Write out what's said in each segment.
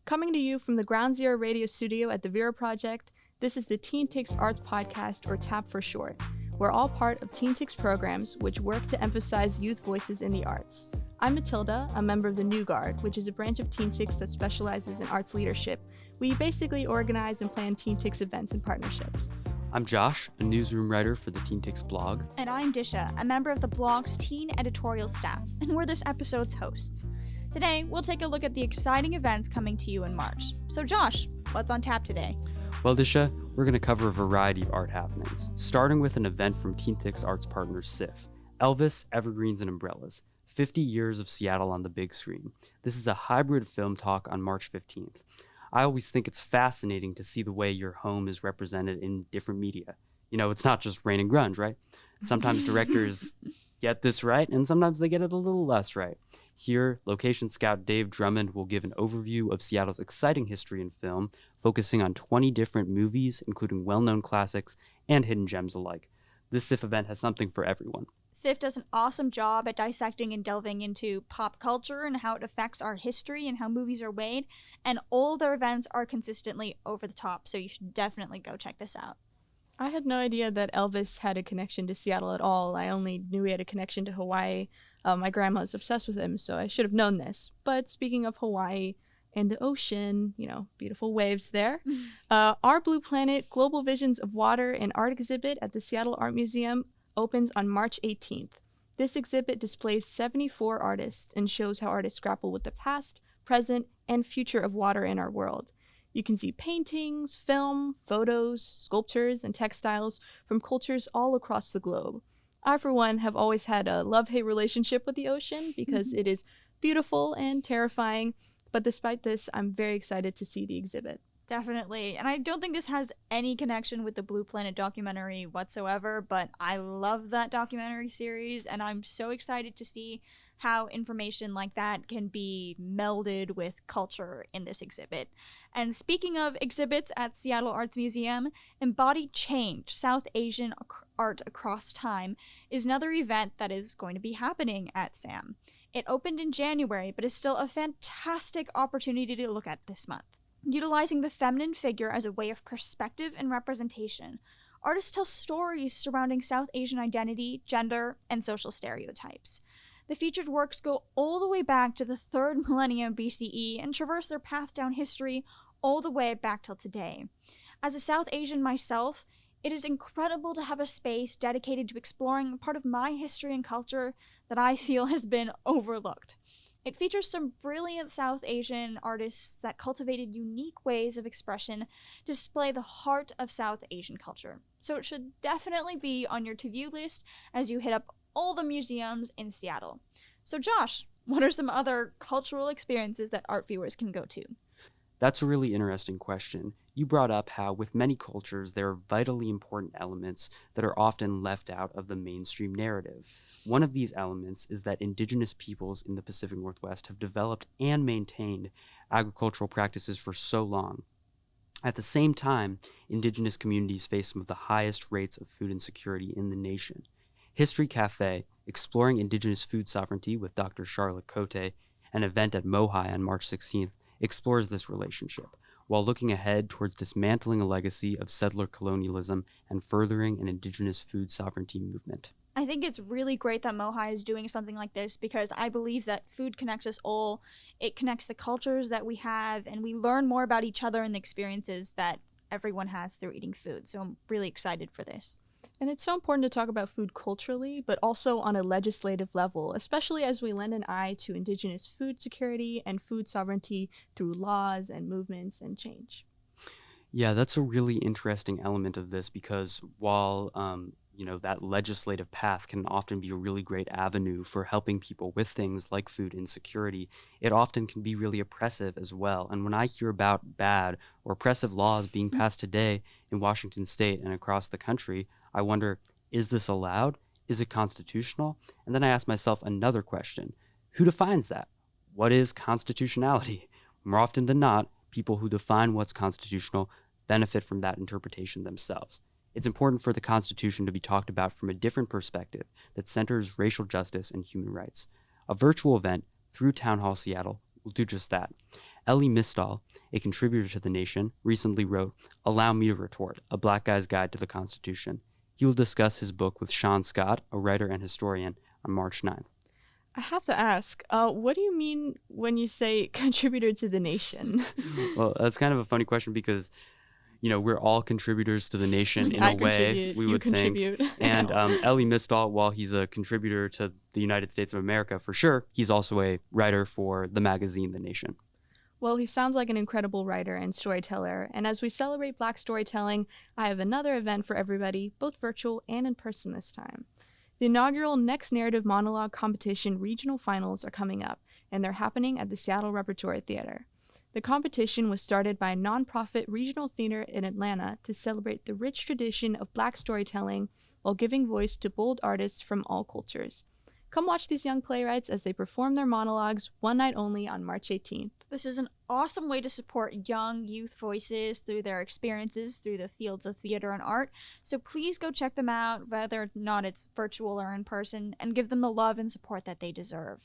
Coming to you from the Ground Zero radio studio at the Vera Project, this is the TeenTix Arts Podcast, or TAP for short. We're all part of TeenTix programs, which work to emphasize youth voices in the arts. I'm Matilda, a member of the New Guard, which is a branch of TeenTix that specializes in arts leadership. We basically organize and plan TeenTix events and partnerships. I'm Josh, a newsroom writer for the TeenTix blog. And I'm Disha, a member of the blog's teen editorial staff, and we're this episode's hosts. Today, we'll take a look at the exciting events coming to you in March. So Josh, what's on tap today? Well, Disha, we're going to cover a variety of art happenings, starting with an event from TeenTix arts partner SIF, Elvis, Evergreens, and Umbrellas, 50 Years of Seattle on the Big Screen. This is a hybrid film talk on March 15th. I always think it's fascinating to see the way your home is represented in different media. You know, it's not just rain and grunge, right? Sometimes directors get this right, and sometimes they get it a little less right. Here, location scout Dave Drummond will give an overview of Seattle's exciting history in film, focusing on 20 different movies, including well-known classics and hidden gems alike. This SIF event has something for everyone. SIF does an awesome job at dissecting and delving into pop culture and how it affects our history and how movies are made, and all their events are consistently over the top, so you should definitely go check this out. I had no idea that Elvis had a connection to Seattle at all. I only knew he had a connection to Hawaii. My grandma's obsessed with him, so I should have known this. But speaking of Hawaii and the ocean, you know, beautiful waves there, our Blue Planet Global Visions of Water and Art exhibit at the Seattle Art Museum opens on March 18th. This exhibit displays 74 artists and shows how artists grapple with the past, present, and future of water in our world. You can see paintings, film, photos, sculptures, and textiles from cultures all across the globe. I, for one, have always had a love-hate relationship with the ocean because it is beautiful and terrifying, but despite this, I'm very excited to see the exhibit. Definitely, and I don't think this has any connection with the Blue Planet documentary whatsoever, but I love that documentary series, and I'm so excited to see how information like that can be melded with culture in this exhibit. And speaking of exhibits at Seattle Arts Museum, Embodied Change, South Asian Art Across Time, is another event that is going to be happening at SAM. It opened in January, but is still a fantastic opportunity to look at this month. Utilizing the feminine figure as a way of perspective and representation, artists tell stories surrounding South Asian identity, gender, and social stereotypes. The featured works go all the way back to the 3rd millennium BCE and traverse their path down history all the way back till today. As a South Asian myself, it is incredible to have a space dedicated to exploring a part of my history and culture that I feel has been overlooked. It features some brilliant South Asian artists that cultivated unique ways of expression to display the heart of South Asian culture. So it should definitely be on your to-view list as you hit up all the museums in Seattle. So Josh, what are some other cultural experiences that art viewers can go to? That's a really interesting question. You brought up how with many cultures there are vitally important elements that are often left out of the mainstream narrative. One of these elements is that Indigenous peoples in the Pacific Northwest have developed and maintained agricultural practices for so long. At the same time, Indigenous communities face some of the highest rates of food insecurity in the nation. History Café, Exploring Indigenous Food Sovereignty with Dr. Charlotte Coté, an event at MOHAI on March 16th, explores this relationship, while looking ahead towards dismantling a legacy of settler colonialism and furthering an Indigenous food sovereignty movement. I think it's really great that MOHAI is doing something like this because I believe that food connects us all. It connects the cultures that we have, and we learn more about each other and the experiences that everyone has through eating food. So I'm really excited for this. And it's so important to talk about food culturally, but also on a legislative level, especially as we lend an eye to Indigenous food security and food sovereignty through laws and movements and change. Yeah, that's a really interesting element of this because while that legislative path can often be a really great avenue for helping people with things like food insecurity, it often can be really oppressive as well. And when I hear about bad or oppressive laws being passed today in Washington state and across the country, I wonder, is this allowed? Is it constitutional? And then I ask myself another question. Who defines that? What is constitutionality? More often than not, people who define what's constitutional benefit from that interpretation themselves. It's important for the Constitution to be talked about from a different perspective that centers racial justice and human rights. A virtual event through Townhall Seattle will do just that. Elie Mystal, a contributor to The Nation, recently wrote Allow Me to Retort, A Black Guy's Guide to the Constitution. He will discuss his book with Shaun Scott, a writer and historian, on March 9th. I have to ask, what do you mean when you say contributor to The Nation? Well, that's kind of a funny question because, we're all contributors to The Nation in a way, we would think. And Elie Mystal, while he's a contributor to the United States of America, for sure, he's also a writer for the magazine The Nation. Well, he sounds like an incredible writer and storyteller, and as we celebrate Black storytelling, I have another event for everybody, both virtual and in person this time. The inaugural Next Narrative Monologue Competition regional finals are coming up, and they're happening at the Seattle Repertory Theater. The competition was started by a nonprofit regional theater in Atlanta to celebrate the rich tradition of Black storytelling while giving voice to bold artists from all cultures. Come watch these young playwrights as they perform their monologues one night only on March 18th. This is an awesome way to support young youth voices through their experiences through the fields of theater and art. So please go check them out, whether or not it's virtual or in person, and give them the love and support that they deserve.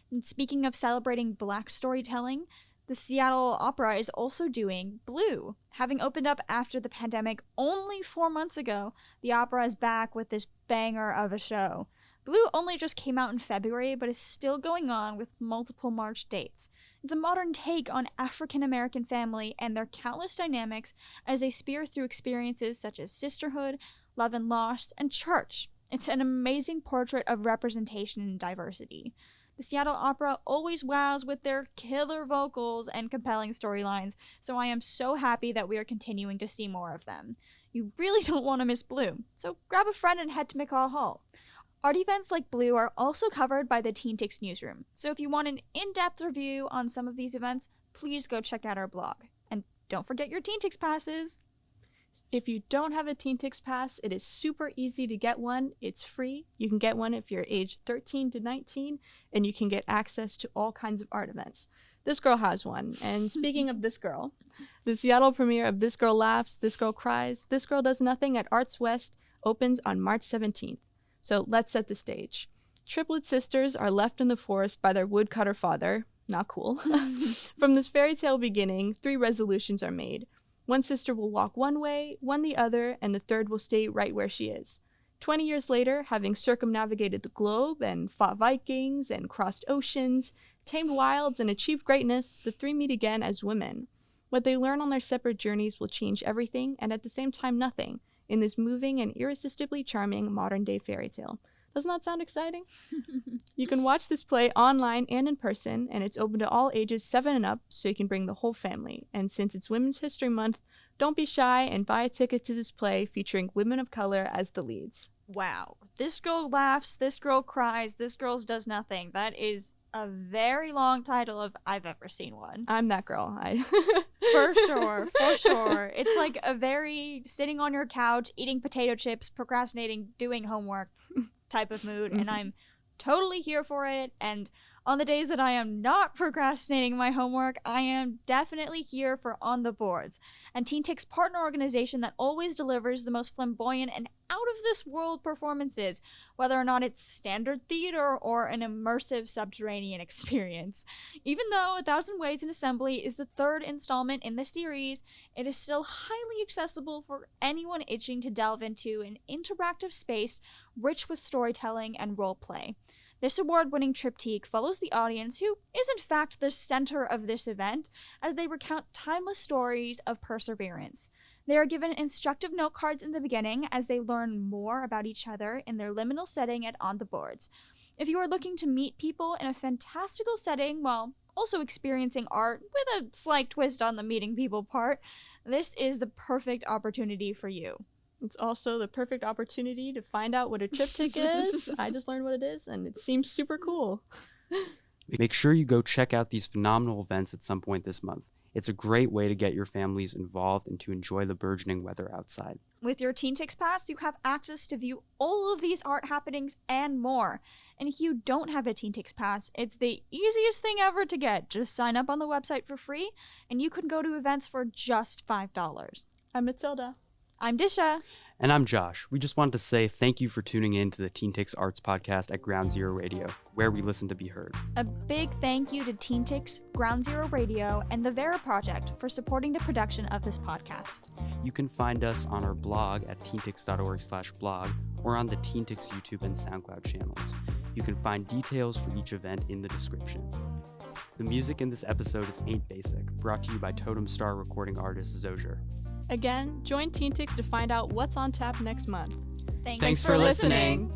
And speaking of celebrating Black storytelling, the Seattle Opera is also doing Blue. Having opened up after the pandemic only 4 months ago, the opera is back with this banger of a show. Blue only just came out in February, but is still going on with multiple March dates. It's a modern take on African American family and their countless dynamics as they spear through experiences such as sisterhood, love and loss, and church. It's an amazing portrait of representation and diversity. The Seattle Opera always wows with their killer vocals and compelling storylines, so I am so happy that we are continuing to see more of them. You really don't want to miss Blue, so grab a friend and head to McCaw Hall. Art events like Blue are also covered by the TeenTix newsroom, so if you want an in-depth review on some of these events, please go check out our blog. And don't forget your TeenTix passes! If you don't have a TeenTix pass, it is super easy to get one. It's free. You can get one if you're age 13 to 19, and you can get access to all kinds of art events. This girl has one. And speaking of this girl, the Seattle premiere of This Girl Laughs, This Girl Cries, This Girl Does Nothing at ArtsWest opens on March 17th. So let's set the stage. Triplet sisters are left in the forest by their woodcutter father. Not cool. From this fairy tale beginning, 3 resolutions are made. One sister will walk one way, one the other, and the third will stay right where she is. 20 years later, having circumnavigated the globe and fought Vikings and crossed oceans, tamed wilds and achieved greatness, the 3 meet again as women. What they learn on their separate journeys will change everything and at the same time nothing in this moving and irresistibly charming modern-day fairy tale. Doesn't that sound exciting? You can watch this play online and in person, and it's open to all ages 7 and up, so you can bring the whole family. And since it's Women's History Month, don't be shy and buy a ticket to this play featuring women of color as the leads. Wow. This Girl Laughs, This Girl Cries, This Girl Does Nothing. That is a very long title if I've ever seen one. I'm that girl. For sure, for sure. It's like a very sitting on your couch, eating potato chips, procrastinating, doing homework type of mood, and I'm totally here for it. And on the days that I am not procrastinating my homework, I am definitely here for On the Boards, and TeenTix partner organization that always delivers the most flamboyant and out-of-this-world performances, whether or not it's standard theater or an immersive subterranean experience. Even though 1,000 Ways in Assembly is the 3rd installment in the series, it is still highly accessible for anyone itching to delve into an interactive space rich with storytelling and role-play. This award-winning triptych follows the audience, who is in fact the center of this event, as they recount timeless stories of perseverance. They are given instructive note cards in the beginning as they learn more about each other in their liminal setting at On the Boards. If you are looking to meet people in a fantastical setting while also experiencing art with a slight twist on the meeting people part, this is the perfect opportunity for you. It's also the perfect opportunity to find out what a triptych is. I just learned what it is, and it seems super cool. Make sure you go check out these phenomenal events at some point this month. It's a great way to get your families involved and to enjoy the burgeoning weather outside. With your TeenTix Pass, you have access to view all of these art happenings and more. And if you don't have a TeenTix Pass, it's the easiest thing ever to get. Just sign up on the website for free, and you can go to events for just $5. I'm Matilda. I'm Disha. And I'm Josh. We just wanted to say thank you for tuning in to the TeenTix Arts Podcast at Ground Zero Radio, where we listen to be heard. A big thank you to TeenTix, Ground Zero Radio, and the Vera Project for supporting the production of this podcast. You can find us on our blog at teentix.org/blog or on the TeenTix YouTube and SoundCloud channels. You can find details for each event in the description. The music in this episode is Ain't Basic, brought to you by Totem Star recording artist Zozier. Again, join TeenTix to find out what's on tap next month. Thanks for listening.